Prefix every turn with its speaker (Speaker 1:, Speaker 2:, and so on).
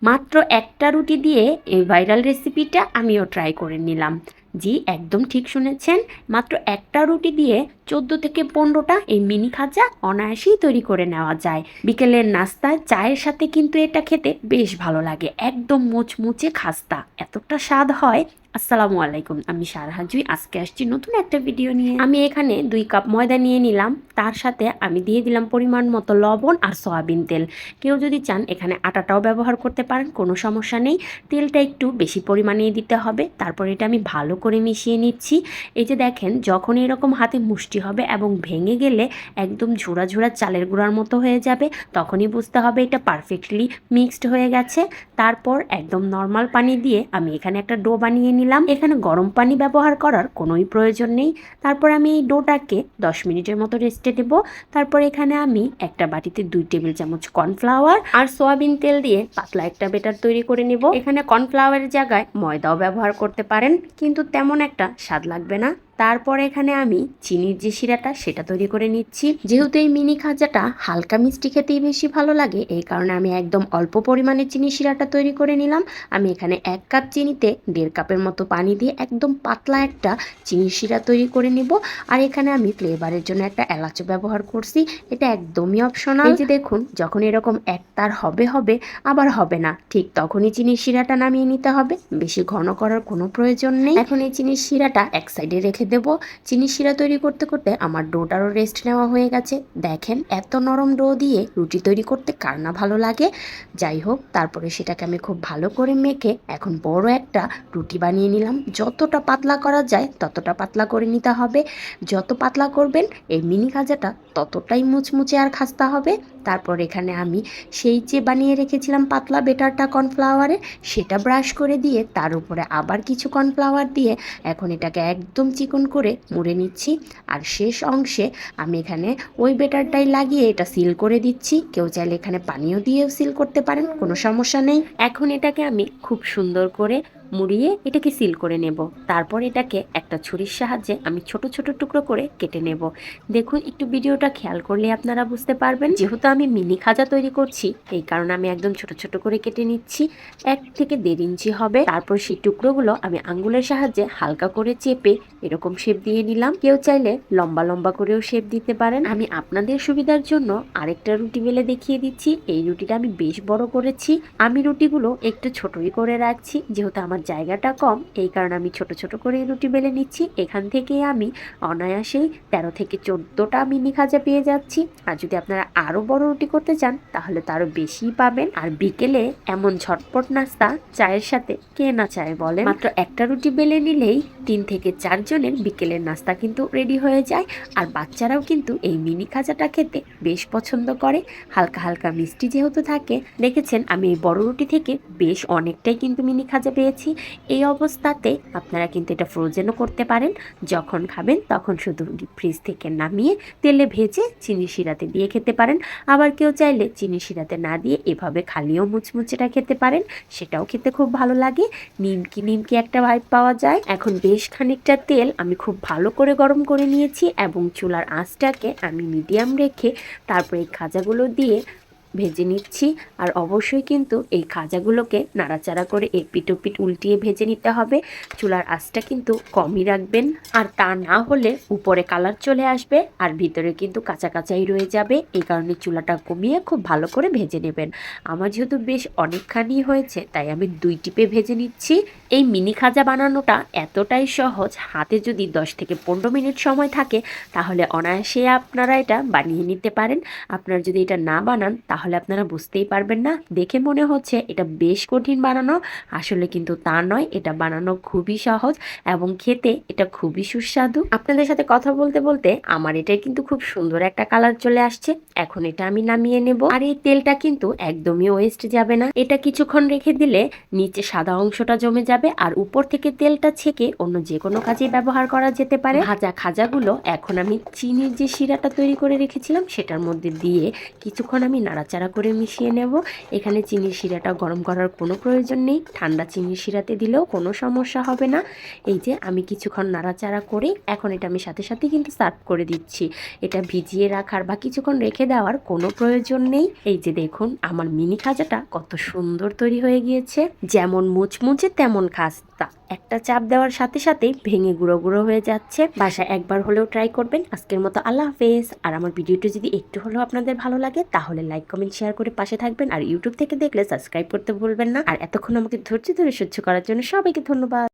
Speaker 1: মাত্র একটা রুটি দিয়ে এই ভাইরাল রেসিপিটা আমিও ট্রাই করে নিলাম। জি, একদম ঠিক শুনেছেন, মাত্র একটা রুটি দিয়ে 14 থেকে 15টা এই মিনি খাজা অনায়াসেই তৈরি করে নেওয়া যায়। বিকেলের নাস্তায় চায়ের সাথে কিন্তু এটা খেতে বেশ ভালো লাগে, একদম মুচমুচে খাস্তা, এতটা স্বাদ হয়। আসসালামু আলাইকুম, আমি সারাহা জুই, আজকে আসছি নতুন একটা ভিডিও নিয়ে। আমি এখানে 2 কাপ ময়দা নিয়ে নিলাম, তার সাথে আমি দিয়ে দিলাম পরিমাণ মতো লবণ আর সয়াবিন তেল। কেউ যদি চান এখানে আটাটাও ব্যবহার করতে পারেন, কোনো সমস্যা নেই। তেলটা একটু বেশি পরিমাণে দিতে হবে। তারপর এটা আমি ভালো করে মিশিয়ে নিচ্ছি। এই যে দেখেন, যখন এরকম হাতে মুষ্টি হবে এবং ভেঙে গেলে একদম ঝুরা ঝুরা চালের গুঁড়ার মতো হয়ে যাবে, তখনই বুঝতে হবে এটা পারফেক্টলি মিক্সড হয়ে গেছে। তারপর একদম নর্মাল পানি দিয়ে আমি এখানে একটা ডো বানিয়ে নিলাম। এখানে গরম পানি ব্যবহার করার কোনোই প্রয়োজন নেই। তারপর আমি এই ডোটাকে 10 মিনিটের মতো রেস্টে দেব। তারপর এখানে আমি একটা বাটিতে 2 টেবিল চামচ কর্নফ্লাওয়ার আর সয়াবিন তেল দিয়ে পাতলা একটা বেটার তৈরি করে নেব। এখানে কর্নফ্লাওয়ারের জায়গায় ময়দাও ব্যবহার করতে পারেন, কিন্তু তেমন একটা স্বাদ লাগবে না। তারপর এখানে আমি চিনির যে শিরাটা সেটা তৈরি করে নিচ্ছি। যেহেতু এই মিনি খাজাটা হালকা মিষ্টি খেতেই বেশি ভালো লাগে, এই কারণে আমি একদম অল্প পরিমাণে চিনি শিরাটা তৈরি করে নিলাম। আমি এখানে 1 কাপ চিনিতে 1.5 কাপের মতো পানি দিয়ে একদম পাতলা একটা চিনির শিরা তৈরি করে নিব। আর এখানে আমি ফ্লেভারের জন্য একটা এলাচও ব্যবহার করছি, এটা একদমই অপশনাল। এই যে দেখুন, যখন এরকম একতার হবে হবে আবার হবে না, ঠিক তখনই চিনির শিরাটা নামিয়ে নিতে হবে, বেশি ঘন করার কোনো প্রয়োজন নেই। এখন এই চিনির শিরাটা এক সাইডে রেখে দেব। চিনির শিরা তৈরি করতে করতে আমার ডোটারও রেস্ট নেওয়া হয়ে গেছে। দেখেন, এত নরম ডো দিয়ে রুটি তৈরি করতে কার না ভালো লাগে। যাই হোক, তারপরে সেটাকে আমি খুব ভালো করে মেখে এখন বড় একটা রুটি বানিয়ে নিলাম। যতটা পাতলা করা যায় ততটা পাতলা করে নিতে হবে। যত পাতলা করবেন এই মিনি খাজাটা ততটাই মুচমুচে আর খাস্তা হবে। তারপর এখানে আমি সেই যে বানিয়ে রেখেছিলাম পাতলা বেটারটা কর্নফ্লাওয়ারে, সেটা ব্রাশ করে দিয়ে তার উপরে আবার কিছু কর্নফ্লাওয়ার দিয়ে এখন এটাকে একদম চিকন করে মুড়ে নিচ্ছি। আর শেষ অংশে আমি এখানে ওই বেটারটাই লাগিয়ে এটা সিল করে দিচ্ছি। কেউ চাইলে এখানে পানিও দিয়েও সিল করতে পারেন, কোনো সমস্যা নেই। এখন এটাকে আমি খুব সুন্দর করে মুড়িয়ে এটাকে সিল করে নেব। তারপর এটাকে একটা ছুরির সাহায্যে আমি ছোট ছোট টুকরো করে কেটে নেব। দেখুন, একটু ভিডিওটা খেয়াল করলে আপনারা বুঝতে পারবেন। যেহেতু আমি মিনি খাজা তৈরি করছি, এই কারণে আমি একদম ছোট ছোট করে কেটে নিচ্ছি। 1 থেকে 1.5 ইঞ্চি হবে। তারপর সেই টুকরোগুলো আমি আঙ্গুলের সাহায্যে হালকা করে চেপে এরকম শেপ দিয়ে নিলাম। কেউ চাইলে লম্বা লম্বা করেও শেপ দিতে পারেন। আমি আপনাদের সুবিধার জন্য আরেকটা রুটি বেলে দেখিয়ে দিচ্ছি। এই রুটিটা আমি বেশ বড় করেছি। আমি রুটিগুলো একটু ছোটই করে রাখছি, যেহেতু আমার জায়গাটা কম, এই কারণে আমি ছোট ছোট করে রুটি বেলে নিচ্ছি। এখান থেকে আমি অনায়াসেই 13 থেকে 14টা মিনি খাজা পেয়ে যাচ্ছি। আর যদি আপনারা আরো বড় রুটি করতে চান তাহলে তারও বেশিই পাবেন। আর বিকেলে এমন ঝটপট নাস্তা চায়ের সাথে কে না চায় বলেন। মাত্র একটা রুটি বেলে নিলেই 3 থেকে 4 জনের বিকেলের নাস্তা কিন্তু রেডি হয়ে যায়। আর বাচ্চারাও কিন্তু এই মিনি খাজাটা খেতে বেশ পছন্দ করে, হালকা হালকা মিষ্টি যেহেতু থাকে। দেখেছেন, আমি এই বড় রুটি থেকে বেশ অনেকটাই কিন্তু মিনি খাজা পেয়েছি। এই অবস্থাতে আপনারা কিন্তু এটা ফ্রোজেনও করতে পারেন। যখন খাবেন তখন শুধু ফ্রিজ থেকে নামিয়ে তেলে ভেজে চিনি শিরাতে দিয়ে খেতে পারেন। আবার কেউ চাইলে চিনি শিরাতে না দিয়ে এভাবে খালিও মুচমুচেটা খেতে পারেন, সেটাও খেতে খুব ভালো লাগে। নিমকি নিমকি একটা ভাইব পাওয়া যায়। এখন বেশ খানিকটা তেল আমি খুব ভালো করে গরম করে নিয়েছি এবং চুলার আঁচটাকে আমি মিডিয়াম রেখে তারপর এই খাজাগুলো দিয়ে ভেজে নিচ্ছি। আর অবশ্যই কিন্তু এই খাজাগুলোকে নাড়াচাড়া করে এপিট ওপিট উল্টিয়ে ভেজে নিতে হবে। চুলার আঁচটা কিন্তু কমই রাখবেন, আর তা না হলে উপরে কালার চলে আসবে আর ভিতরে কিন্তু কাঁচা কাঁচাই রয়ে যাবে। এই কারণে চুলাটা কমিয়ে খুব ভালো করে ভেজে নেবেন। আমার যেহেতু বেশ অনেকখানি হয়েছে, তাই আমি 2 টিপে ভেজে নিচ্ছি। এই মিনি খাজা বানানোটা এতটাই সহজ, হাতে যদি 10 থেকে 15 মিনিট সময় থাকে তাহলে অনায়াসে আপনারা এটা বানিয়ে নিতে পারেন। আপনারা যদি এটা না বানান তাহলে আপনারা বুঝতেই পারবেন না। দেখে মনে হচ্ছে এটা বেশ কঠিন বানানো, আসলে কিন্তু তা নয়। এটা বানানো খুবই সহজ এবং খেতে এটা খুবই সুস্বাদু। আপনাদের সাথে কথা বলতে বলতে আমার এটা কিন্তু খুব সুন্দর একটা কালার চলে আসছে। এখন এটা আমি নামিয়ে নেব। আর এই তেলটা কিন্তু একদমই ওয়েস্ট যাবে না। এটা কিছুক্ষণ রেখে দিলে নিচে সাদা অংশটা জমে যাবে আর উপর থেকে তেলটা ছেঁকে অন্য যে কোনো কাজে ব্যবহার করা যেতে পারে। ভাজা খাজাগুলো এখন আমি চিনির যে শিরাটা তৈরি করে রেখেছিলাম সেটার মধ্যে দিয়ে কিছুক্ষণ আমি নাড়াচাড়া নাড়াচাড়া করে মিশিয়ে নেব। এখানে চিনির শিরাটা গরম করার কোনো প্রয়োজন নেই, ঠান্ডা চিনির শিরাতে দিলেও কোনো সমস্যা হবে না। এই যে আমি কিছুক্ষণ নাড়াচাড়া করে এখন এটা আমি সাথে সাথে কিন্তু সার্ভ করে দিচ্ছি। এটা ভিজিয়ে রাখার বা কিছুক্ষণ রেখে দেওয়ার কোনো প্রয়োজন নেই। এই যে দেখুন আমার মিনি খাজাটা কত সুন্দর তৈরি হয়ে গিয়েছে, যেমন মুচমুচে তেমন খাস্তা। একটা চাপ দেওয়ার সাথে সাথেই ভেঙে গুঁড়ো গুঁড়ো হয়ে যাচ্ছে। বাসায় একবার হলেও ট্রাই করবেন। আজকের মতো আল্লাহ হাফেজ। আর আমার ভিডিওটি যদি একটু হলেও আপনাদের ভালো লাগে তাহলে লাইক কমেন্ট শেয়ার করে পাশে থাকবেন। আর ইউটিউব থেকে দেখলে সাবস্ক্রাইব করতে ভুলবেন না। আর এতক্ষণ আমাকে ধৈর্য ধরে সহ্য করার জন্য সবাইকে ধন্যবাদ।